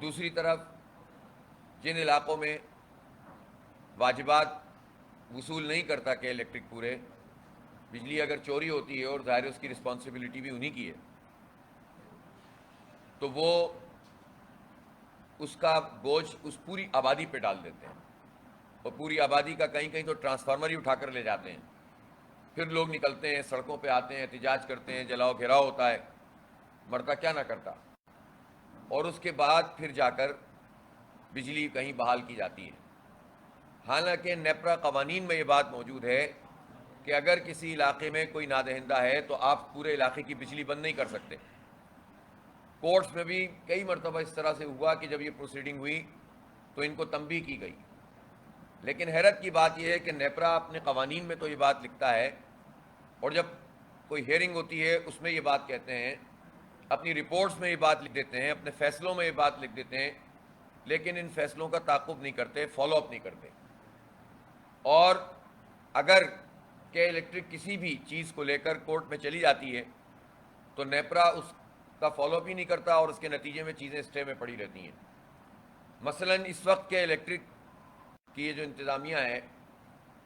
دوسری طرف جن علاقوں میں واجبات وصول نہیں کرتا کہ الیکٹرک پورے، بجلی اگر چوری ہوتی ہے اور ظاہر اس کی رسپانسبلٹی بھی انہی کی ہے، تو وہ اس کا بوجھ اس پوری آبادی پہ ڈال دیتے ہیں، اور پوری آبادی کا کہیں کہیں تو ٹرانسفارمر ہی اٹھا کر لے جاتے ہیں. پھر لوگ نکلتے ہیں، سڑکوں پہ آتے ہیں، احتجاج کرتے ہیں، جلاؤ گھیراؤ ہوتا ہے، مرتا کیا نہ کرتا، اور اس کے بعد پھر جا کر بجلی کہیں بحال کی جاتی ہے. حالانکہ نیپرا قوانین میں یہ بات موجود ہے کہ اگر کسی علاقے میں کوئی نادہندہ ہے تو آپ پورے علاقے کی بجلی بند نہیں کر سکتے. کورٹس میں بھی کئی مرتبہ اس طرح سے ہوا کہ جب یہ پروسیڈنگ ہوئی تو ان کو تنبیہ کی گئی. لیکن حیرت کی بات یہ ہے کہ نیپرا اپنے قوانین میں تو یہ بات لکھتا ہے، اور جب کوئی ہیئرنگ ہوتی ہے اس میں یہ بات کہتے ہیں، اپنی رپورٹس میں یہ بات لکھ دیتے ہیں، اپنے فیصلوں میں یہ بات لکھ دیتے ہیں، لیکن ان فیصلوں کا تعاقب نہیں کرتے، فالو اپ نہیں کرتے. اور اگر کہ الیکٹرک کسی بھی چیز کو لے کر کورٹ میں چلی جاتی ہے تو نیپرا اس کا فالو اپ ہی نہیں کرتا، اور اس کے نتیجے میں چیزیں اسٹے میں پڑی رہتی ہیں. مثلا اس وقت کے الیکٹرک کی یہ جو انتظامیہ ہے،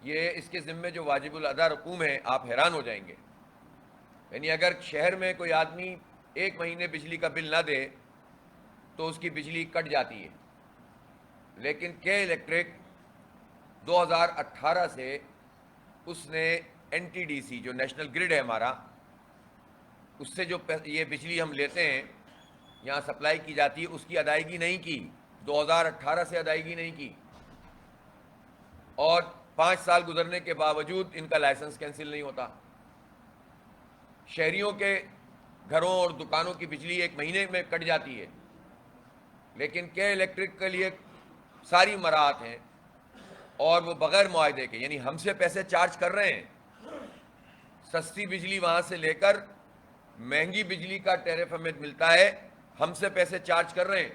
یہ اس کے ذمے جو واجب الادا رقوم ہے، آپ حیران ہو جائیں گے. یعنی اگر شہر میں کوئی آدمی 1 مہینے بجلی کا بل نہ دے تو اس کی بجلی کٹ جاتی ہے. لیکن کے الیکٹرک 2018 سے اس نے این ٹی ڈی سی جو نیشنل گرڈ ہے ہمارا، اس سے جو یہ بجلی ہم لیتے ہیں یہاں سپلائی کی جاتی ہے، اس کی ادائیگی نہیں کی. 2018 سے ادائیگی نہیں کی، اور 5 سال گزرنے کے باوجود ان کا لائسنس کینسل نہیں ہوتا. شہریوں کے گھروں اور دکانوں کی بجلی 1 مہینے میں کٹ جاتی ہے، لیکن کے الیکٹرک کے لیے ساری مراحت ہیں، اور وہ بغیر معاہدے کے، یعنی ہم سے پیسے چارج کر رہے ہیں، سستی بجلی وہاں سے لے کر مہنگی بجلی کا ٹیرف ہمیں ملتا ہے، ہم سے پیسے چارج کر رہے ہیں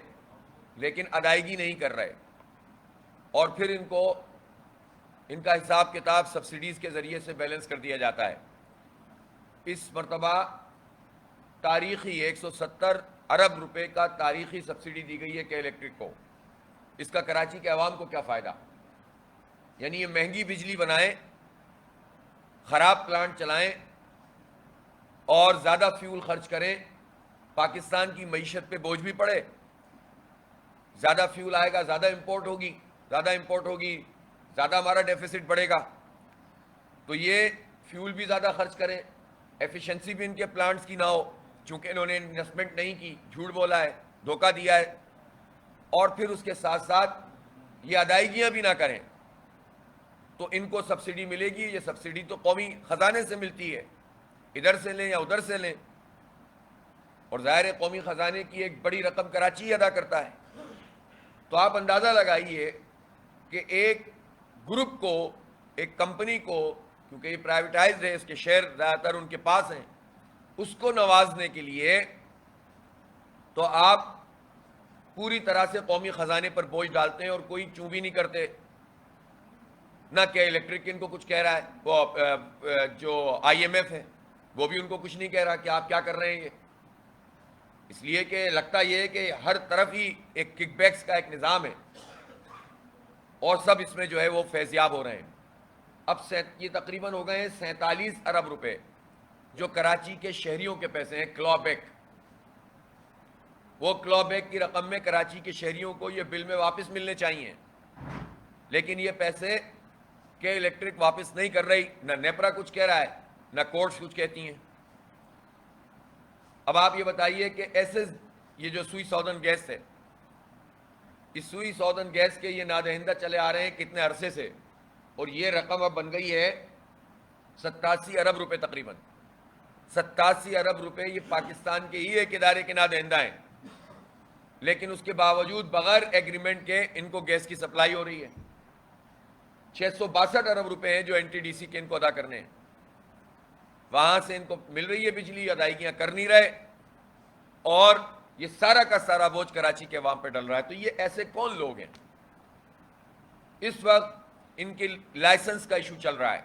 لیکن ادائیگی نہیں کر رہے. اور پھر ان کا حساب کتاب سبسڈیز کے ذریعے سے بیلنس کر دیا جاتا ہے. اس مرتبہ تاریخی 170 ارب روپے کا تاریخی سبسڈی دی گئی ہے کہ الیکٹرک کو. اس کا کراچی کے عوام کو کیا فائدہ؟ یعنی یہ مہنگی بجلی بنائیں، خراب پلانٹ چلائیں اور زیادہ فیول خرچ کریں، پاکستان کی معیشت پہ بوجھ بھی پڑے. زیادہ فیول آئے گا، زیادہ امپورٹ ہوگی، زیادہ ہمارا ڈیفیسٹ بڑھے گا. تو یہ فیول بھی زیادہ خرچ کریں، ایفیشنسی بھی ان کے پلانٹس کی نہ ہو، چونکہ انہوں نے انویسٹمنٹ نہیں کی، جھوٹ بولا ہے، دھوکہ دیا ہے، اور پھر اس کے ساتھ ساتھ یہ ادائیگیاں بھی نہ کریں تو ان کو سبسڈی ملے گی. یہ سبسڈی تو قومی خزانے سے ملتی ہے، ادھر سے لیں یا ادھر سے لیں، اور ظاہر قومی خزانے کی ایک بڑی رقم کراچی ادا کرتا ہے. تو آپ اندازہ لگائیے کہ ایک گروپ کو، ایک کمپنی کو، کیونکہ یہ پرائیویٹائزڈ ہے، اس کے شیئر زیادہ تر ان کے پاس ہیں، اس کو نوازنے کے لیے تو آپ پوری طرح سے قومی خزانے پر بوجھ ڈالتے ہیں اور کوئی چوں بھی نہیں کرتے. نہ کہ الیکٹرک ان کو کچھ کہہ رہا ہے، وہ جو آئی ایم ایف ہے وہ بھی ان کو کچھ نہیں کہہ رہا کہ آپ کیا کر رہے ہیں. یہ اس لیے کہ لگتا یہ ہے کہ ہر طرف ہی ایک کک بیکس کا ایک نظام ہے، اور سب اس میں جو ہے وہ فیضیاب ہو رہے ہیں. اب یہ تقریباً ہو گئے ہیں 47 ارب روپے جو کراچی کے شہریوں کے پیسے ہیں. کلو بیک، وہ کلو بیک کی رقم میں کراچی کے شہریوں کو یہ بل میں واپس ملنے چاہیے، لیکن یہ پیسے کہ الیکٹرک واپس نہیں کر رہی. نہ نیپرا کچھ کہہ رہا ہے، نہ کورٹس کچھ کہتی ہیں. اب آپ یہ بتائیے کہ ایسے یہ جو سوئی سودن گیس ہے، اس سوئی سودن گیس کے یہ نادہندہ چلے آ رہے ہیں کتنے عرصے سے، اور یہ رقم اب بن گئی ہے 87 ارب روپے تقریباً. 87 ارب روپے یہ پاکستان کے ہی ایک ادارے کے نادہندہ ہیں، لیکن اس کے باوجود بغیر ایگریمنٹ کے ان کو گیس کی سپلائی ہو رہی ہے. 662 ارب روپے ہیں جو این ٹی ڈی سی کے ان کو ادا کرنے ہیں. وہاں سے ان کو مل رہی ہے بجلی، ادائیگیاں کر نہیں رہے، اور یہ سارا کا سارا بوجھ کراچی کے عوام پہ ڈل رہا ہے. تو یہ ایسے کون لوگ ہیں؟ اس وقت ان کے لائسنس کا ایشو چل رہا ہے،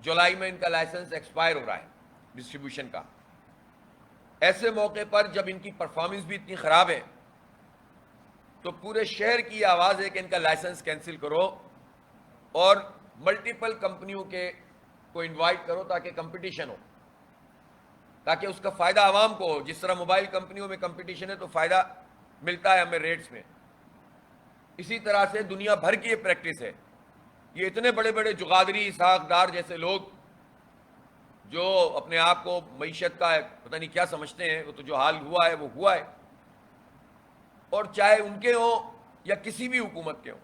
جولائی میں ان کا لائسنس ایکسپائر ہو رہا ہے ڈسٹریبیوشن کا. ایسے موقع پر جب ان کی پرفارمنس بھی اتنی خراب ہے تو پورے شہر کی یہ آواز ہے کہ ان کا لائسنس کینسل کرو اور ملٹیپل کمپنیوں کو انوائٹ کرو تاکہ کمپٹیشن ہو، تاکہ اس کا فائدہ عوام کو ہو. جس طرح موبائل کمپنیوں میں کمپٹیشن ہے تو فائدہ ملتا ہے ہمیں ریٹس میں، اسی طرح سے دنیا بھر کی یہ پریکٹس ہے. یہ اتنے بڑے بڑے جغادری اسحاق جیسے لوگ جو اپنے آپ کو معیشت کا پتہ نہیں کیا سمجھتے ہیں، وہ تو جو حال ہوا ہے وہ ہوا ہے، اور چاہے ان کے ہوں یا کسی بھی حکومت کے ہوں،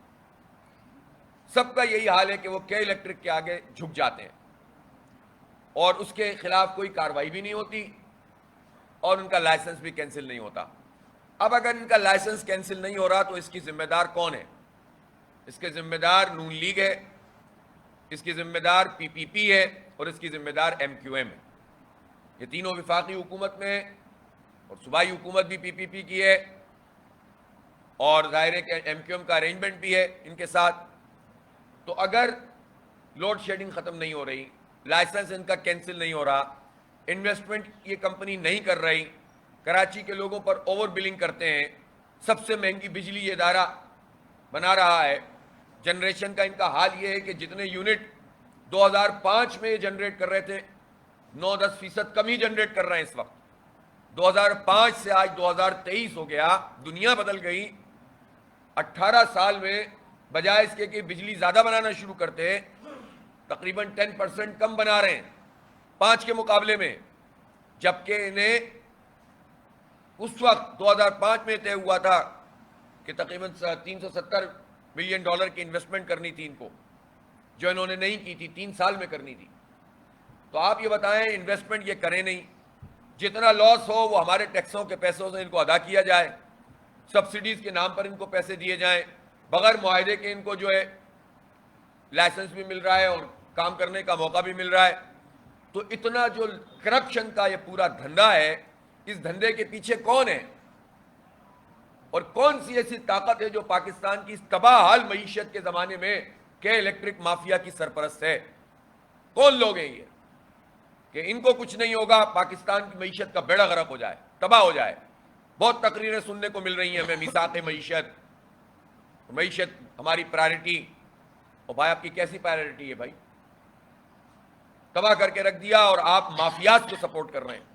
سب کا یہی حال ہے کہ وہ کے الیکٹرک کے آگے جھک جاتے ہیں اور اس کے خلاف کوئی کارروائی بھی نہیں ہوتی اور ان کا لائسنس بھی کینسل نہیں ہوتا. اب اگر ان کا لائسنس کینسل نہیں ہو رہا تو اس کی ذمہ دار کون ہے؟ اس کے ذمہ دار نون لیگ ہے، اس کی ذمہ دار پی پی پی ہے اور اس کی ذمہ دار ایم کیو ایم ہے. یہ تینوں وفاقی حکومت میں اور صوبائی حکومت بھی پی پی پی کی ہے اور ظاہر ہے کہ ایم کیو ایم کا ارینجمنٹ بھی ہے ان کے ساتھ. تو اگر لوڈ شیڈنگ ختم نہیں ہو رہی، لائسنس ان کا کینسل نہیں ہو رہا، انویسٹمنٹ یہ کمپنی نہیں کر رہی، کراچی کے لوگوں پر اوور بلنگ کرتے ہیں، سب سے مہنگی بجلی یہ ادارہ بنا رہا ہے، جنریشن کا ان کا حال یہ ہے کہ جتنے یونٹ 2005 میں یہ جنریٹ کر رہے تھے 9-10% کم ہی جنریٹ کر رہے ہیں اس وقت. 2005 سے آج 2023 ہو گیا، دنیا بدل گئی. 18 سال میں بجائے اس کے کہ بجلی زیادہ بنانا شروع کرتے، تقریباً 10% کم بنا رہے ہیں 5 کے مقابلے میں، جبکہ انہیں اس وقت 2005 میں طے ہوا تھا کہ تقریباً $370 بلین کی انویسٹمنٹ کرنی تھی ان کو، جو انہوں نے نہیں کی تھی، 3 سال میں کرنی تھی. تو آپ یہ بتائیں انویسٹمنٹ یہ کریں نہیں، جتنا لاس ہو وہ ہمارے ٹیکسوں کے پیسوں سے ان کو ادا کیا جائے، سبسڈیز کے نام پر ان کو پیسے دیے جائیں، بغیر معاہدے کے ان کو جو ہے لائسنس بھی مل رہا ہے اور کام کرنے کا موقع بھی مل رہا ہے. تو اتنا جو کرپشن کا یہ پورا دھندا ہے، اس دھندے کے پیچھے کون ہے اور کون سی ایسی طاقت ہے جو پاکستان کی اس تباہ حال معیشت کے زمانے میں کہ الیکٹرک مافیا کی سرپرست ہے؟ کون لوگ ہیں یہ کہ ان کو کچھ نہیں ہوگا، پاکستان کی معیشت کا بیڑا غرق ہو جائے، تباہ ہو جائے؟ بہت تقریریں سننے کو مل رہی ہیں ہمیں، میثاق معیشت ہماری پرائرٹی. اور بھائی آپ کی کیسی پرائرٹی ہے بھائی؟ تباہ کر کے رکھ دیا اور آپ مافیاز کو سپورٹ کر رہے ہیں.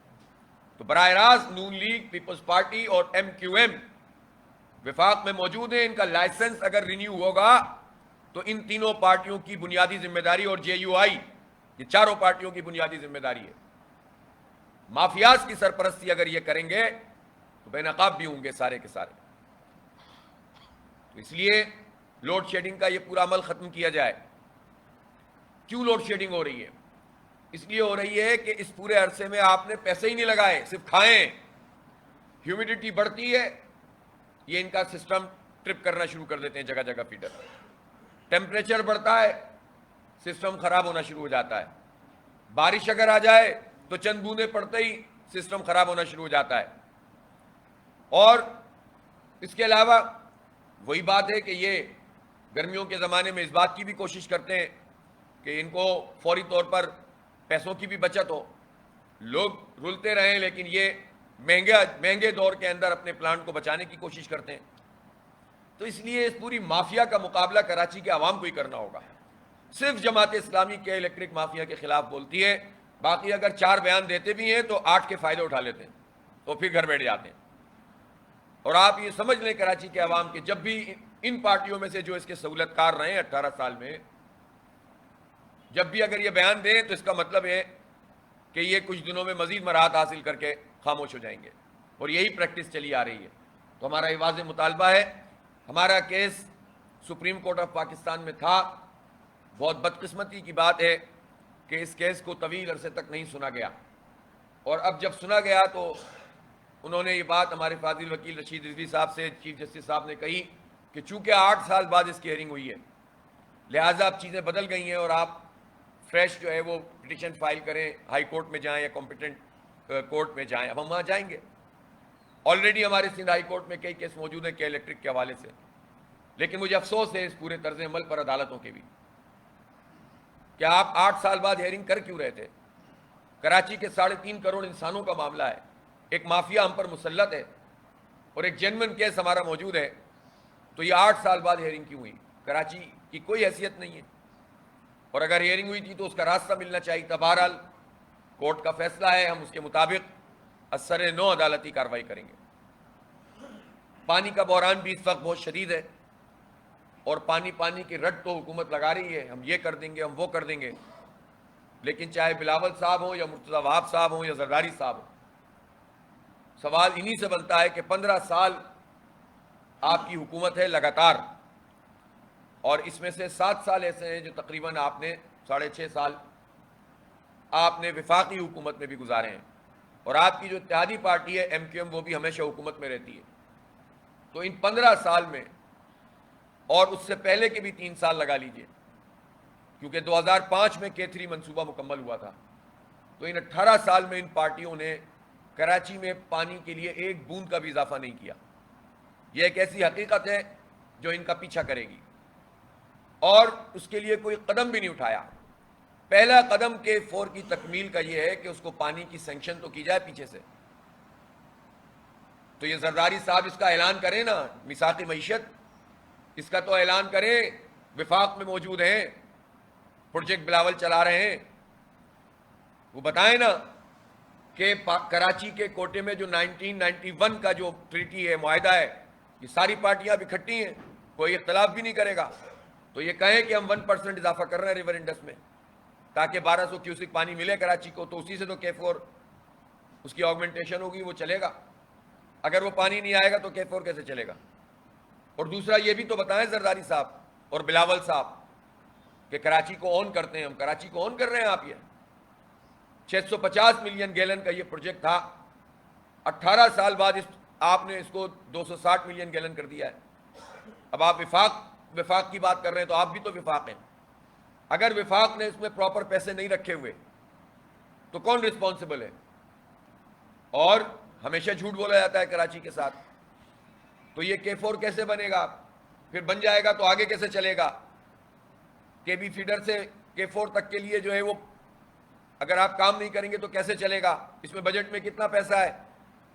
تو براہ راست نون لیگ، پیپلز پارٹی اور ایم کیو ایم وفاق میں موجود ہیں. ان کا لائسنس اگر رینیو ہوگا تو ان تینوں پارٹیوں کی بنیادی ذمہ داری، اور جے یو آئی، یہ چاروں پارٹیوں کی بنیادی ذمہ داری ہے. مافیاز کی سرپرستی اگر یہ کریں گے تو بے نقاب بھی ہوں گے سارے کے سارے. تو اس لیے لوڈ شیڈنگ کا یہ پورا عمل ختم کیا جائے. کیوں لوڈ شیڈنگ ہو رہی ہے؟ اس لیے ہو رہی ہے کہ اس پورے عرصے میں آپ نے پیسے ہی نہیں لگائے، صرف کھائیں. ہیومیڈیٹی بڑھتی ہے، یہ ان کا سسٹم ٹرپ کرنا شروع کر دیتے ہیں جگہ جگہ فیڈر. ٹیمپریچر بڑھتا ہے، سسٹم خراب ہونا شروع ہو جاتا ہے. بارش اگر آ جائے تو چند بوندیں پڑتے ہی سسٹم خراب ہونا شروع ہو جاتا ہے. اور اس کے علاوہ وہی بات ہے کہ یہ گرمیوں کے زمانے میں اس بات کی بھی کوشش کرتے ہیں کہ ان کو فوری طور پر پیسوں کی بھی بچت ہو، لوگ رلتے رہیں لیکن یہ مہنگے دور کے اندر اپنے پلانٹ کو بچانے کی کوشش کرتے ہیں. تو اس لیے اس پوری مافیا کا مقابلہ کراچی کے عوام کو ہی کرنا ہوگا. صرف جماعت اسلامی کے الیکٹرک مافیا کے خلاف بولتی ہے، باقی اگر 4 بیان دیتے بھی ہیں تو 8 کے فائدے اٹھا لیتے ہیں، تو پھر گھر بیٹھ جاتے ہیں. اور آپ یہ سمجھ لیں کراچی کے عوام کے جب بھی ان پارٹیوں میں سے جو اس کے سہولت کار رہے ہیں 18 سال میں، جب بھی اگر یہ بیان دیں تو اس کا مطلب ہے کہ یہ کچھ دنوں میں مزید مراحت حاصل کر کے خاموش ہو جائیں گے، اور یہی پریکٹس چلی آ رہی ہے. تو ہمارا یہ واضح مطالبہ ہے. ہمارا case supreme court of Pakistan میں تھا. بہت بدقسمتی کی بات ہے کہ اس کیس کو طویل عرصے تک نہیں سنا گیا، اور اب جب سنا گیا تو انہوں نے یہ بات ہمارے فاضل وکیل رشید رضوی صاحب سے، چیف جسٹس صاحب نے کہی کہ چونکہ 8 سال بعد اس کی ہیئرنگ ہوئی ہے، لہٰذا اب چیزیں بدل گئی ہیں اور آپ فریش جو ہے وہ پٹیشن فائل کریں، ہائی کورٹ میں جائیں یا کمپیٹنٹ کورٹ میں جائیں. اب ہم وہاں جائیں گے. آلریڈی ہمارے سندھ ہائی کورٹ میں کئی کیس موجود ہیں کہ الیکٹرک کے حوالے سے. لیکن مجھے افسوس ہے اس پورے طرز عمل پر عدالتوں کے بھی کہ آپ 8 سال بعد ہیئرنگ کر کیوں رہے تھے؟ کراچی کے 3.5 کروڑ انسانوں کا معاملہ ہے. ایک مافیا ہم پر مسلط ہے اور ایک جینوئن کیس ہمارا موجود ہے. تو یہ 8 سال بعد ہیئرنگ کیوں ہوئی؟ کراچی کی کوئی حیثیت نہیں ہے، اور اگر ہیئرنگ ہوئی تھی تو اس کا راستہ ملنا چاہیے تھا۔ بہرحال کورٹ کا فیصلہ ہے، ہم اس کے مطابق اثر نو عدالتی کارروائی کریں گے۔ پانی کا بحران بھی اس وقت بہت شدید ہے، اور پانی کی رٹ تو حکومت لگا رہی ہے، ہم یہ کر دیں گے، ہم وہ کر دیں گے، لیکن چاہے بلاول صاحب ہوں یا مرتضی وہاب صاحب ہوں یا زرداری صاحب ہوں، سوال انہی سے بنتا ہے کہ 15 سال آپ کی حکومت ہے لگاتار، اور اس میں سے 7 سال ایسے ہیں جو تقریباً آپ نے 6.5 سال آپ نے وفاقی حکومت میں بھی گزارے ہیں، اور آپ کی جو اتحادی پارٹی ہے ایم کیو ایم وہ بھی ہمیشہ حکومت میں رہتی ہے۔ تو ان 15 سال میں، اور اس سے پہلے کے بھی 3 سال لگا لیجئے، کیونکہ 2005 میں K3 منصوبہ مکمل ہوا تھا، تو ان 18 سال میں ان پارٹیوں نے کراچی میں پانی کے لیے ایک بوند کا بھی اضافہ نہیں کیا۔ یہ ایک ایسی حقیقت ہے جو ان کا پیچھا کرے گی، اور اس کے لیے کوئی قدم بھی نہیں اٹھایا۔ پہلا قدم K4 کی تکمیل کا یہ ہے کہ اس کو پانی کی سینکشن تو کی جائے پیچھے سے۔ تو یہ زرداری صاحب اس کا اعلان کریں نا، میثاق معیشت اس کا تو اعلان کریں، وفاق میں موجود ہیں، پروجیکٹ بلاول چلا رہے ہیں، وہ بتائیں نا کہ کراچی کے کوٹے میں جو 1991 کا جو ٹریٹی ہے، معاہدہ ہے، یہ ساری پارٹیاں اب اکٹھی ہیں، کوئی اختلاف بھی نہیں کرے گا، تو یہ کہیں کہ ہم 1% اضافہ کر رہے ہیں ریور انڈس میں تاکہ 1200 کیوسک پانی ملے کراچی کو، تو اسی سے تو K4 اس کی آگمنٹیشن ہوگی، وہ چلے گا۔ اگر وہ پانی نہیں آئے گا تو K4 کیسے چلے گا؟ اور دوسرا یہ بھی تو بتائیں زرداری صاحب اور بلاول صاحب کہ کراچی کو آن کرتے ہیں ہم، کراچی کو آن کر رہے ہیں آپ؟ یہ 650 ملین گیلن کا یہ پروجیکٹ تھا، 18 سال بعد آپ نے اس کو 260 ملین گیلن کر دیا ہے۔ اب آپ وفاق کی بات کر رہے ہیں، تو آپ بھی تو وفاق ہیں۔ اگر وفاق نے اس میں پراپر پیسے نہیں رکھے ہوئے تو کون رسپانسبل ہے؟ اور ہمیشہ جھوٹ بولا جاتا ہے کراچی کے ساتھ، تو یہ K4 کیسے بنے گا؟ پھر بن جائے گا تو آگے کیسے چلے گا؟ KB فیڈر سے K4 تک کے لیے جو ہے وہ اگر آپ کام نہیں کریں گے تو کیسے چلے گا؟ اس میں بجٹ میں کتنا پیسہ ہے؟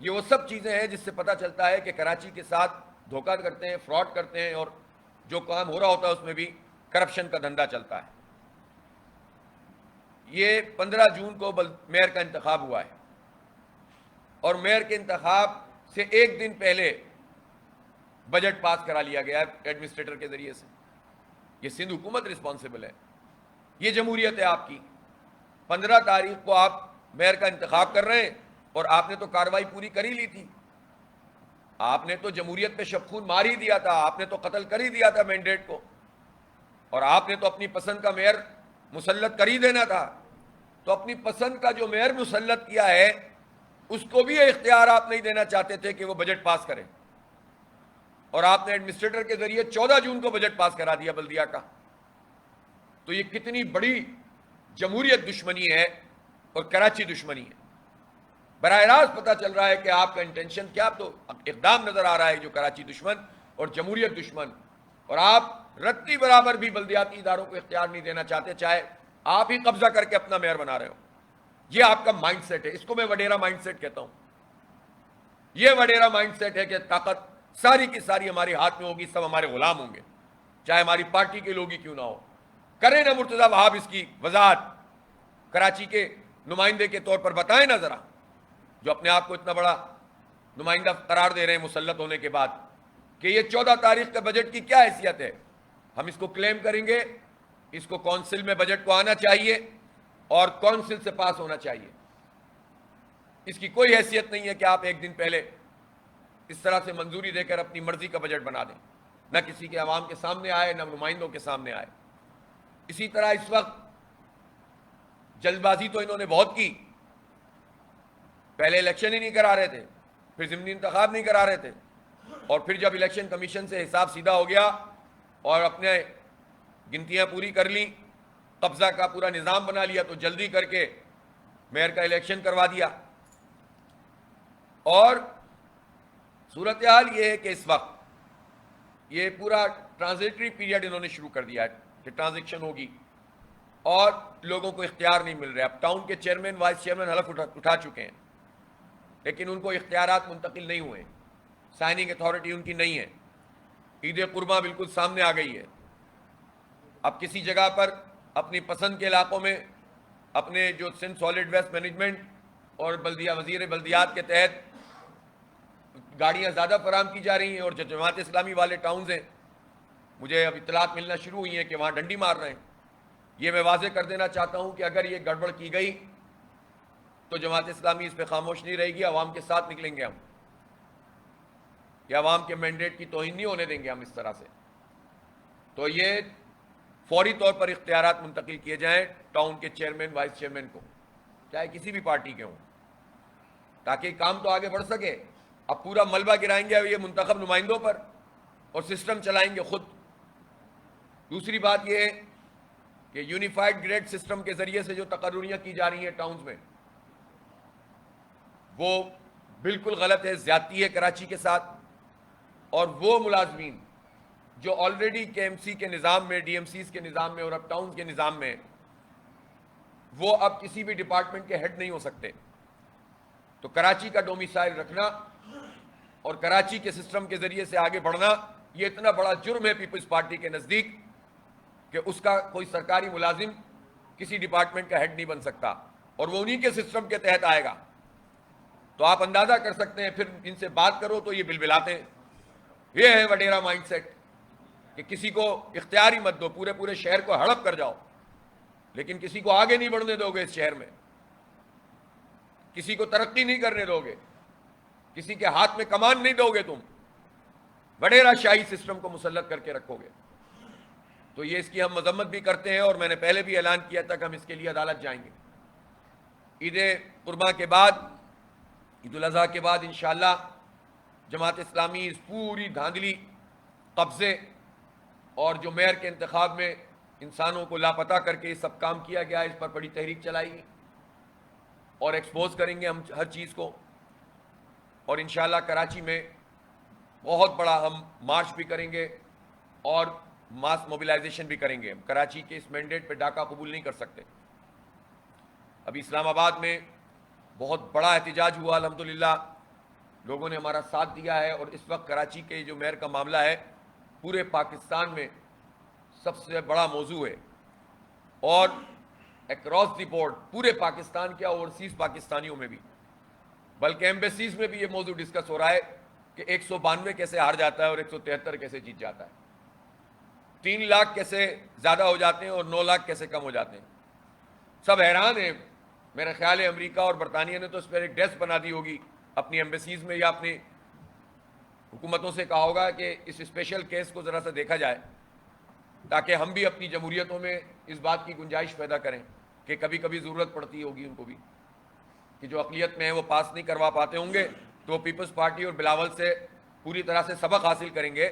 یہ وہ سب چیزیں ہیں جس سے پتہ چلتا ہے کہ کراچی کے ساتھ دھوکہ کرتے ہیں، فراڈ کرتے ہیں، اور جو کام ہو رہا ہوتا ہے اس میں بھی کرپشن کا دھندا چلتا ہے۔ یہ 15 جون کو میئر کا انتخاب ہوا ہے، اور میئر کے انتخاب سے ایک دن پہلے بجٹ پاس کرا لیا گیا ہے ایڈمنسٹریٹر کے ذریعے سے۔ یہ سندھ حکومت رسپانسبل ہے، یہ جمہوریت ہے آپ کی۔ 15 تاریخ کو آپ میئر کا انتخاب کر رہے ہیں، اور آپ نے تو کارروائی پوری کر ہی لی تھی، آپ نے تو جمہوریت پہ شب خون مار ہی دیا تھا، آپ نے تو قتل کر ہی دیا تھا مینڈیٹ کو، اور آپ نے تو اپنی پسند کا میئر مسلط کر ہی دینا تھا۔ تو اپنی پسند کا جو میئر مسلط کیا ہے اس کو بھی یہ اختیار آپ نہیں دینا چاہتے تھے کہ وہ بجٹ پاس کرے، اور آپ نے ایڈمنسٹریٹر کے ذریعے 14 جون کو بجٹ پاس کرا دیا بلدیہ کا۔ تو یہ کتنی بڑی جمہوریت دشمنی ہے اور کراچی دشمنی ہے۔ براہ راست پتہ چل رہا ہے کہ آپ کا انٹینشن کیا، تو اقدام نظر آ رہا ہے جو کراچی دشمن اور جمہوریت دشمن، اور آپ رتی برابر بھی بلدیاتی اداروں کو اختیار نہیں دینا چاہتے، چاہے آپ ہی قبضہ کر کے اپنا میئر بنا رہے ہو۔ یہ آپ کا مائنڈ سیٹ ہے، اس کو میں وڈیرا مائنڈ سیٹ کہتا ہوں۔ یہ وڈیرا مائنڈ سیٹ ہے کہ طاقت ساری کی ساری ہمارے ہاتھ میں ہوگی، سب ہمارے غلام ہوں گے، چاہے ہماری پارٹی کے لوگ ہی کیوں نہ ہو۔ کریں نا مرتضی وہاب اس کی وضاحت، کراچی کے نمائندے کے طور پر بتائیں نا ذرا، جو اپنے آپ کو اتنا بڑا نمائندہ قرار دے رہے ہیں مسلط ہونے کے بعد، کہ یہ 14 تاریخ کا بجٹ کی کیا حیثیت ہے؟ ہم اس کو کلیم کریں گے، اس کو کونسل میں بجٹ کو آنا چاہیے اور کونسل سے پاس ہونا چاہیے۔ اس کی کوئی حیثیت نہیں ہے کہ آپ ایک دن پہلے اس طرح سے منظوری دے کر اپنی مرضی کا بجٹ بنا دیں، نہ کسی کے عوام کے سامنے آئے، نہ نمائندوں کے سامنے آئے۔ اسی طرح اس وقت جلد بازی تو انہوں نے بہت کی، پہلے الیکشن ہی نہیں کرا رہے تھے، پھر ضمنی انتخاب نہیں کرا رہے تھے، اور پھر جب الیکشن کمیشن سے حساب سیدھا ہو گیا اور اپنے گنتیاں پوری کر لیں، قبضہ کا پورا نظام بنا لیا، تو جلدی کر کے میئر کا الیکشن کروا دیا۔ اور صورتحال یہ ہے کہ اس وقت یہ پورا ٹرانزیٹری پیریڈ انہوں نے شروع کر دیا ہے کہ ٹرانزیکشن ہوگی، اور لوگوں کو اختیار نہیں مل رہا۔ اب ٹاؤن کے چیئرمین وائس چیئرمین حلف اٹھا چکے ہیں، لیکن ان کو اختیارات منتقل نہیں ہوئے، سائننگ اتھارٹی ان کی نہیں ہے۔ عید قربہ بالکل سامنے آ گئی ہے. اب کسی جگہ پر اپنی پسند کے علاقوں میں اپنے جو سندھ سالڈ ویسٹ مینجمنٹ اور وزیر بلدیات کے تحت گاڑیاں زیادہ فراہم کی جا رہی ہیں، اور جو جماعت اسلامی والے ٹاؤنز ہیں مجھے اب اطلاعات ملنا شروع ہوئی ہیں کہ وہاں ڈنڈی مار رہے ہیں. یہ میں واضح کر دینا چاہتا ہوں کہ اگر یہ گڑبڑ کی گئی تو جماعت اسلامی اس پہ خاموش نہیں رہے گی، عوام کے ساتھ نکلیں گے ہم، کہ عوام کے مینڈیٹ کی توہین نہیں ہونے دیں گے ہم اس طرح سے. تو یہ فوری طور پر اختیارات منتقل کیے جائیں ٹاؤن کے چیئرمین وائس چیئرمین کو، چاہے کسی بھی پارٹی کے ہوں، تاکہ کام تو آگے بڑھ سکے. اب پورا ملبہ گرائیں گے یہ منتخب نمائندوں پر اور سسٹم چلائیں گے خود. دوسری بات یہ ہے کہ یونیفائڈ گریڈ سسٹم کے ذریعے سے جو تقرریاں کی جا رہی ہیں ٹاؤنز میں وہ بالکل غلط ہے، زیادتی ہے کراچی کے ساتھ. اور وہ ملازمین جو آلریڈی کے ایم سی کے نظام میں، ڈی ایم سیز کے نظام میں اور اب ٹاؤنز کے نظام میں، وہ اب کسی بھی ڈپارٹمنٹ کے ہیڈ نہیں ہو سکتے. تو کراچی کا ڈومیسائل رکھنا اور کراچی کے سسٹم کے ذریعے سے آگے بڑھنا یہ اتنا بڑا جرم ہے پیپلز پارٹی کے نزدیک کہ اس کا کوئی سرکاری ملازم کسی ڈپارٹمنٹ کا ہیڈ نہیں بن سکتا، اور وہ انہی کے سسٹم کے تحت آئے گا. تو آپ اندازہ کر سکتے ہیں، پھر ان سے بات کرو تو یہ بلبلاتے ہیں. یہ ہے وڈیرا مائنڈ سیٹ کہ کسی کو اختیار ہی مت دو، پورے شہر کو ہڑپ کر جاؤ، لیکن کسی کو آگے نہیں بڑھنے دو گے اس شہر میں، کسی کو ترقی نہیں کرنے دو گے، کسی کے ہاتھ میں کمان نہیں دو گے، تم وڈیرا شاہی سسٹم کو مسلط کر کے رکھو گے. تو یہ اس کی ہم مذمت بھی کرتے ہیں، اور میں نے پہلے بھی اعلان کیا تھا کہ ہم اس کے لیے عدالت جائیں گے. عید قربہ کے بعد، عید الاضحیٰ کے بعد انشاءاللہ جماعت اسلامی اس پوری دھاندلی، قبضے اور جو میئر کے انتخاب میں انسانوں کو لاپتہ کر کے یہ سب کام کیا گیا، اس پر بڑی تحریک چلائی گی اور ایکسپوز کریں گے ہم ہر چیز کو. اور انشاءاللہ کراچی میں بہت بڑا ہم مارچ بھی کریں گے اور ماس موبلائزیشن بھی کریں گے. کراچی کے اس مینڈیٹ پہ ڈاکہ قبول نہیں کر سکتے. ابھی اسلام آباد میں بہت بڑا احتجاج ہوا، الحمدللہ لوگوں نے ہمارا ساتھ دیا ہے، اور اس وقت کراچی کے جو میئر کا معاملہ ہے پورے پاکستان میں سب سے بڑا موضوع ہے، اور اکراس دی بورڈ پورے پاکستان کے اوورسیز پاکستانیوں میں بھی، بلکہ ایمبیسیز میں بھی یہ موضوع ڈسکس ہو رہا ہے کہ 192 کیسے ہار جاتا ہے اور 173 کیسے جیت جاتا ہے، 3 لاکھ کیسے زیادہ ہو جاتے ہیں اور 9 لاکھ کیسے کم ہو جاتے ہیں. سب حیران ہیں. میرا خیال ہے امریکہ اور برطانیہ نے تو اس پر ایک ڈیسک بنا دی ہوگی اپنی ایمبیسیز میں، یا اپنی حکومتوں سے کہا ہوگا کہ اس اسپیشل کیس کو ذرا سا دیکھا جائے، تاکہ ہم بھی اپنی جمہوریتوں میں اس بات کی گنجائش پیدا کریں کہ کبھی کبھی ضرورت پڑتی ہوگی ان کو بھی، کہ جو اقلیت میں ہیں وہ پاس نہیں کروا پاتے ہوں گے تو وہ پیپلز پارٹی اور بلاول سے پوری طرح سے سبق حاصل کریں گے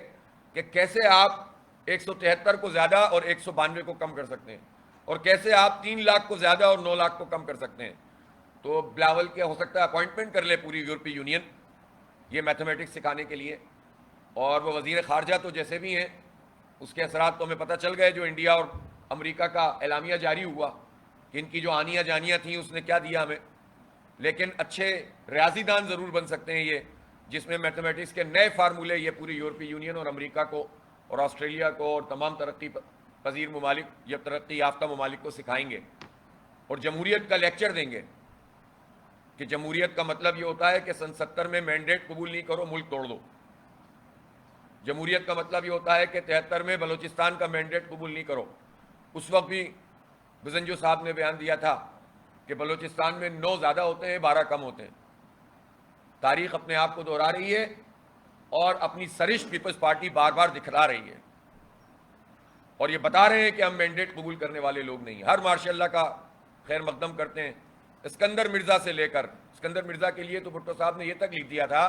کہ کیسے آپ 173 کو زیادہ اور 192 کو کم کر سکتے ہیں، اور کیسے آپ 3 لاکھ کو زیادہ اور 9 لاکھ کو کم کر سکتے ہیں. تو بلاول کے ہو سکتا ہے اپوائنٹمنٹ کر لے پوری یورپی یونین یہ میتھمیٹکس سکھانے کے لیے. اور وہ وزیر خارجہ تو جیسے بھی ہیں اس کے اثرات تو ہمیں پتہ چل گئے، جو انڈیا اور امریکہ کا اعلامیہ جاری ہوا کہ ان کی جو آنیاں جانیاں تھیں اس نے کیا دیا ہمیں. لیکن اچھے ریاضی دان ضرور بن سکتے ہیں یہ، جس میں میتھمیٹکس کے نئے فارمولے یہ پوری یورپی یونین اور امریکہ کو اور آسٹریلیا کو اور تمام ترقی پذیر ممالک یا ترقی یافتہ ممالک کو سکھائیں گے، اور جمہوریت کا لیکچر دیں گے کہ جمہوریت کا مطلب یہ ہوتا ہے کہ سن 70 میں مینڈیٹ قبول نہیں کرو ملک توڑ دو. جمہوریت کا مطلب یہ ہوتا ہے کہ 73 میں بلوچستان کا مینڈیٹ قبول نہیں کرو. اس وقت بھی بزنجو صاحب نے بیان دیا تھا کہ بلوچستان میں 9 زیادہ ہوتے ہیں 12 کم ہوتے ہیں. تاریخ اپنے آپ کو دہرا رہی ہے اور اپنی سرشت پیپلز پارٹی بار بار دکھلا رہی ہے، اور یہ بتا رہے ہیں کہ ہم مینڈیٹ قبول کرنے والے لوگ نہیں. ہر ماشاء اللہ کا خیر مقدم کرتے ہیں. اسکندر مرزا سے لے کر، اسکندر مرزا کے لیے تو بھٹو صاحب نے یہ تک لکھ دیا تھا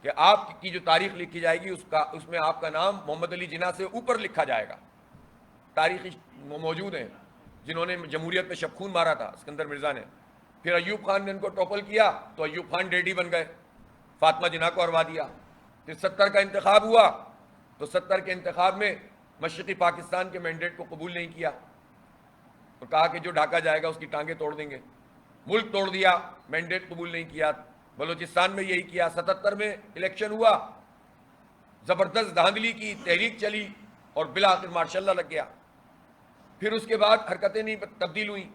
کہ آپ کی جو تاریخ لکھی جائے گی اس میں آپ کا نام محمد علی جناح سے اوپر لکھا جائے گا. تاریخی موجود ہیں جنہوں نے جمہوریت پہ شب خون مارا تھا اسکندر مرزا نے. پھر ایوب خان نے ان کو ٹوپل کیا تو ایوب خان ڈیڈی بن گئے، فاطمہ جناح کو ہروا دیا. پھر 70 کا انتخاب ہوا تو 70 کے انتخاب میں مشرقی پاکستان کے مینڈیٹ کو قبول نہیں کیا اور کہا کہ جو ڈھاکہ جائے گا اس کی ٹانگیں توڑ دیں گے. ملک توڑ دیا، مینڈیٹ قبول نہیں کیا. بلوچستان میں یہی کیا. 77 میں الیکشن ہوا زبردست دھاندلی کی، تحریک چلی اور بالآخر ماشاء اللہ لگ گیا. پھر اس کے بعد حرکتیں نہیں تبدیل ہوئیں.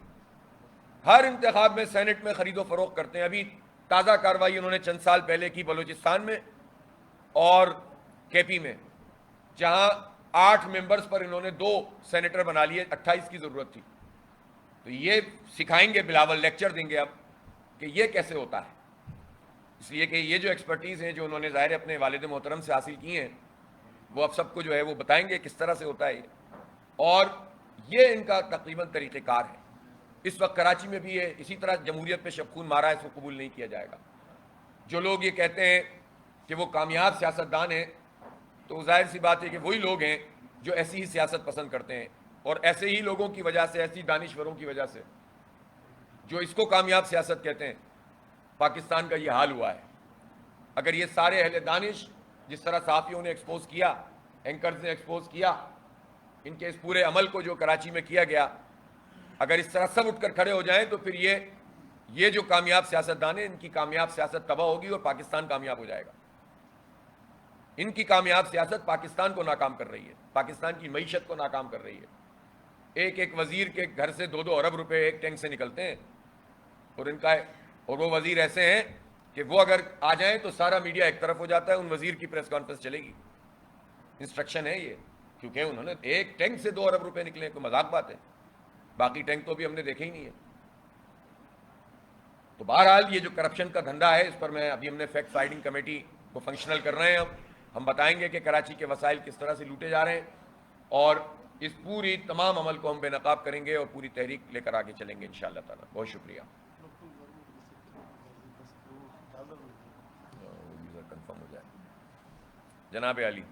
ہر انتخاب میں سینٹ میں خرید و فروخت کرتے ہیں. ابھی تازہ کارروائی انہوں نے چند سال پہلے کی بلوچستان میں اور کے پی میں، جہاں 8 ممبرز پر انہوں نے 2 سینیٹر بنا لیے، 28 کی ضرورت تھی. تو یہ سکھائیں گے بلاول، لیکچر دیں گے اب کہ یہ کیسے ہوتا ہے. اس لیے کہ یہ جو ایکسپرٹیز ہیں جو انہوں نے ظاہر اپنے والد محترم سے حاصل کی ہیں، وہ اب سب کو جو ہے وہ بتائیں گے کس طرح سے ہوتا ہے یہ. اور یہ ان کا تقریباً طریقہ کار ہے. اس وقت کراچی میں بھی ہے اسی طرح. جمہوریت پہ شب خون مارا ہے، اس کو قبول نہیں کیا جائے گا. جو لوگ یہ کہتے ہیں کہ وہ کامیاب سیاستدان ہیں، تو ظاہر سی بات ہے کہ وہی لوگ ہیں جو ایسی ہی سیاست پسند کرتے ہیں، اور ایسے ہی لوگوں کی وجہ سے، ایسی دانشوروں کی وجہ سے جو اس کو کامیاب سیاست کہتے ہیں، پاکستان کا یہ حال ہوا ہے. اگر یہ سارے اہل دانش، جس طرح صحافیوں نے ایکسپوز کیا، اینکرز نے ایکسپوز کیا، ان کے اس پورے عمل کو جو کراچی میں کیا گیا، اگر اس طرح سب اٹھ کر کھڑے ہو جائیں تو پھر یہ جو کامیاب سیاستدان ہیں، ان کی کامیاب سیاست تباہ ہوگی اور پاکستان کامیاب ہو جائے گا. ان کی کامیاب سیاست پاکستان کو ناکام کر رہی ہے، پاکستان کی معیشت کو ناکام کر رہی ہے. ایک وزیر کے گھر سے 2 ارب روپے ایک ٹینک سے نکلتے ہیں، اور وہ وزیر ایسے ہیں کہ وہ اگر آ جائیں تو سارا میڈیا ایک طرف ہو جاتا ہے، ان وزیر کی پریس کانفرنس چلے گی. انسٹرکشن ہے یہ، کیونکہ انہوں نے ایک ٹینک سے 2 ارب روپے نکلے، کوئی مذاق بات ہے. باقی ٹینک تو بھی ہم نے دیکھے ہی نہیں ہے. تو بہرحال یہ جو کرپشن کا دھندا ہے، اس پر ہم نے فیکٹ فائنڈنگ کمیٹی کو فنکشنل کر رہے ہیں. ہم بتائیں گے کہ کراچی کے وسائل کس طرح سے لوٹے جا رہے ہیں، اور اس پوری تمام عمل کو ہم بے نقاب کریں گے اور پوری تحریک لے کر آگے چلیں گے انشاءاللہ تعالیٰ. بہت شکریہ. ویزا کنفرم ہو جائے. جناب علی.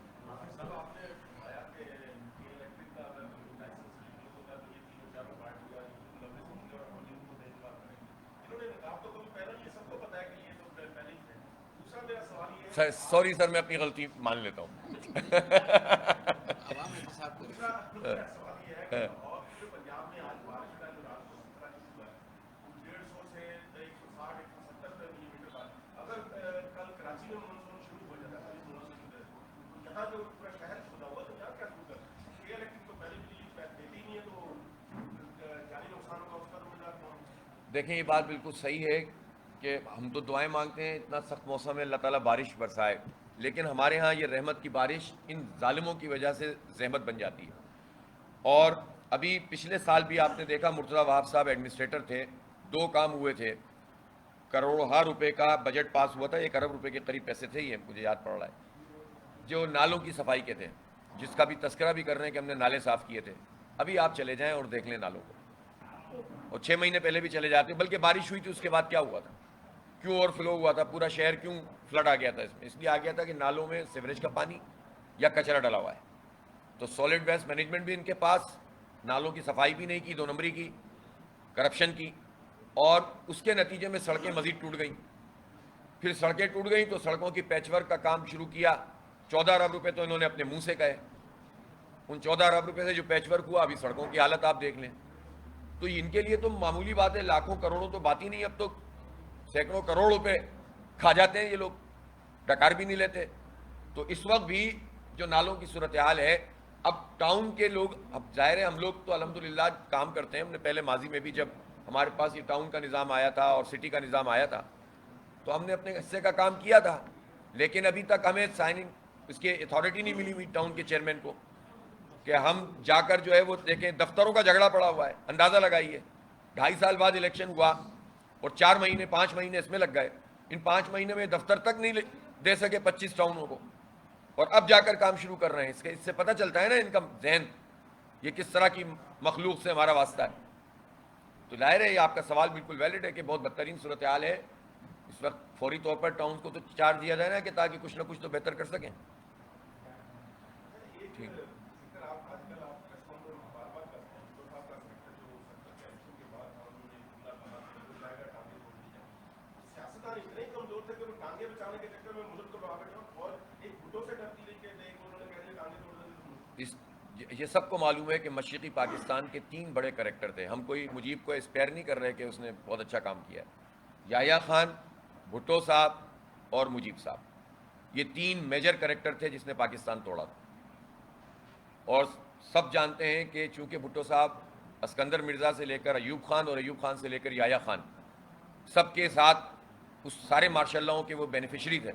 سوری سر، میں اپنی غلطی مان لیتا ہوں. دیکھیں یہ بات بالکل صحیح ہے کہ ہم تو دعائیں مانگتے ہیں اتنا سخت موسم ہے اللہ تعالیٰ بارش برسائے، لیکن ہمارے ہاں یہ رحمت کی بارش ان ظالموں کی وجہ سے زحمت بن جاتی ہے. اور ابھی پچھلے سال بھی آپ نے دیکھا مرتضیٰ وہاب صاحب ایڈمنسٹریٹر تھے، 2 کام ہوئے تھے. کروڑوں روپے کا بجٹ پاس ہوا تھا، 1 ارب روپے کے قریب پیسے تھے، یہ مجھے یاد پڑ رہا ہے، جو نالوں کی صفائی کے تھے، جس کا بھی تذکرہ بھی کر رہے ہیں کہ ہم نے نالے صاف کیے تھے. ابھی آپ چلے جائیں اور دیکھ لیں نالوں کو، اور 6 مہینے پہلے بھی چلے جاتے. بلکہ بارش ہوئی تھی اس کے بعد کیا ہوا تھا، کیوں اوور فلو ہوا تھا، پورا شہر کیوں فلڈ آ گیا تھا. اس لیے آ گیا تھا کہ نالوں میں سیوریج کا پانی یا کچرا ڈلا ہوا ہے. تو سالڈ ویسٹ مینجمنٹ بھی ان کے پاس، نالوں کی صفائی بھی نہیں کی، 2 نمبری کی، کرپشن کی، اور اس کے نتیجے میں سڑکیں مزید ٹوٹ گئیں. پھر سڑکیں ٹوٹ گئیں تو سڑکوں کی پیچ ورک کا کام شروع کیا. 14 ارب روپے تو انہوں نے اپنے منہ سے کہے. ان 14 ارب روپے سے جو پیچ ورک ہوا، ابھی سڑکوں کی حالت آپ دیکھ لیں. تو ان کے لیے تو معمولی بات ہے، لاکھوں کروڑوں تو بات ہی نہیں. اب تو سینکڑوں کروڑ روپے کھا جاتے ہیں یہ لوگ، ڈکار بھی نہیں لیتے. تو اس وقت بھی جو نالوں کی صورتحال ہے، اب ٹاؤن کے لوگ، اب ظاہر ہے ہم لوگ تو الحمدللہ کام کرتے ہیں. ہم نے پہلے ماضی میں بھی جب ہمارے پاس یہ ٹاؤن کا نظام آیا تھا اور سٹی کا نظام آیا تھا تو ہم نے اپنے حصے کا کام کیا تھا، لیکن ابھی تک ہمیں سائننگ اس کی اتھارٹی نہیں ملی ہوئی ٹاؤن کے چیئرمین کو کہ ہم جا کر جو ہے وہ دیکھیں. دفتروں کا جھگڑا پڑا ہوا ہے، اندازہ لگائیے. 2.5 سال بعد الیکشن ہوا اور 4 مہینے 5 مہینے اس میں لگ گئے. ان 5 مہینے میں دفتر تک نہیں دے سکے 25 ٹاؤنوں کو، اور اب جا کر کام شروع کر رہے ہیں. اس سے پتہ چلتا ہے نا ان کا ذہن، یہ کس طرح کی مخلوق سے ہمارا واسطہ ہے. تو ظاہر ہے یہ آپ کا سوال بالکل ویلڈ ہے کہ بہت بدترین صورتحال ہے اس وقت. فوری طور پر ٹاؤن کو تو چارج دیا جائے نا کہ تاکہ کچھ نہ کچھ تو بہتر کر سکیں. ٹھیک. یہ سب کو معلوم ہے کہ مشرقی پاکستان کے 3 بڑے کریکٹر تھے. ہم کوئی مجیب کو اسپیئر نہیں کر رہے کہ اس نے بہت اچھا کام کیا ہے. یحییٰ خان، بھٹو صاحب اور مجیب صاحب، یہ 3 میجر کریکٹر تھے جس نے پاکستان توڑا تھا. اور سب جانتے ہیں کہ چونکہ بھٹو صاحب اسکندر مرزا سے لے کر ایوب خان اور ایوب خان سے لے کر یحییٰ خان سب کے ساتھ اس سارے مارشاء اللہوں کے وہ بینیفیشری تھے.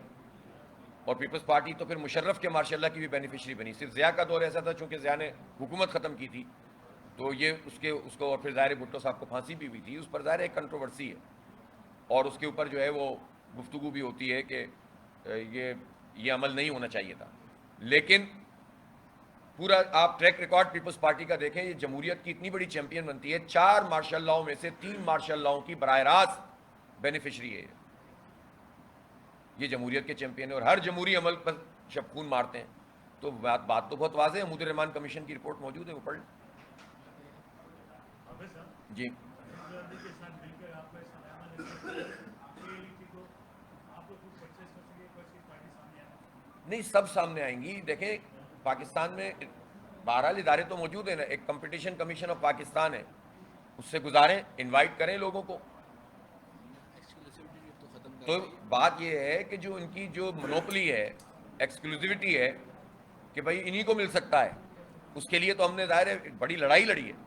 اور پیپلز پارٹی تو پھر مشرف کے ماشاء اللہ کی بھی بینیفیشری بنی. صرف ضیاء کا دور ایسا تھا چونکہ ضیاء نے حکومت ختم کی تھی تو یہ اس کو اور پھر ظاہر بھٹو صاحب کو پھانسی بھی ہوئی تھی. اس پر ظاہر ایک کنٹروورسی ہے اور اس کے اوپر جو ہے وہ گفتگو بھی ہوتی ہے کہ یہ عمل نہیں ہونا چاہیے تھا. لیکن پورا آپ ٹریک ریکارڈ پیپلز پارٹی کا دیکھیں, یہ جمہوریت کی اتنی بڑی چیمپئن بنتی ہے. 4 مارشاء اللہوں میں سے 3 مارشاء اللہوں کی براہ راست بینیفیشری ہے. یہ جمہوریت کے چیمپئن ہیں اور ہر جمہوری عمل پر شب خون مارتے ہیں. تو بات تو بہت واضح ہے. حمود الرحمان کمیشن کی رپورٹ موجود ہے, وہ پڑھ لیں. جی نہیں, سب سامنے آئیں گی. دیکھیں پاکستان میں بہرحال ادارے تو موجود ہیں نا. ایک کمپٹیشن کمیشن آف پاکستان ہے, اس سے گزاریں, انوائٹ کریں لوگوں کو. تو بات یہ ہے کہ جو ان کی جو منوپلی ہے, ایکسکلوزیوٹی ہے کہ بھائی انہی کو مل سکتا ہے, اس کے لیے تو ہم نے ظاہر ہے بڑی لڑائی لڑی ہے.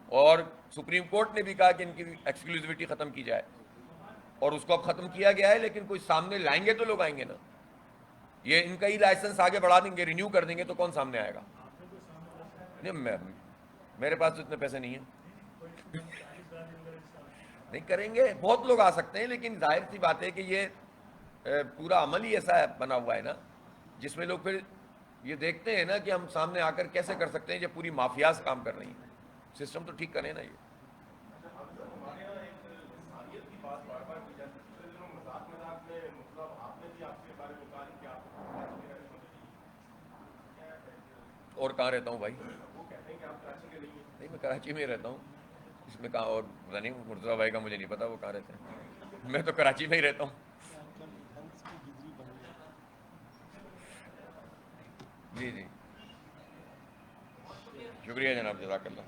اور سپریم کورٹ نے بھی کہا کہ ان کی ایکسکلوزیوٹی ختم کی جائے اور اس کو اب ختم کیا گیا ہے. لیکن کوئی سامنے لائیں گے تو لوگ آئیں گے نا. یہ ان کا ہی لائسنس آگے بڑھا دیں گے, رینیو کر دیں گے تو کون سامنے آئے گا؟ نہیں, میرے پاس تو اتنے پیسے نہیں ہیں. نہیں کریں گے, بہت لوگ آ سکتے ہیں, لیکن ظاہر سی بات ہے کہ یہ پورا عمل ہی ایسا بنا ہوا ہے نا جس میں لوگ پھر یہ دیکھتے ہیں نا کہ ہم سامنے آ کر کیسے کر سکتے ہیں جب پوری مافیاز کام کر رہی ہیں. سسٹم تو ٹھیک کریں نا. یہ اور کہاں رہتا ہوں بھائی؟ نہیں, میں کراچی میں ہی رہتا ہوں. اس میں کہاں اور پتا نہیں, مرتضیٰ بھائی کا مجھے نہیں پتا وہ کہاں رہتے ہیں. میں تو کراچی میں ہی رہتا ہوں. جی جی, شکریہ جناب, جزاک اللہ.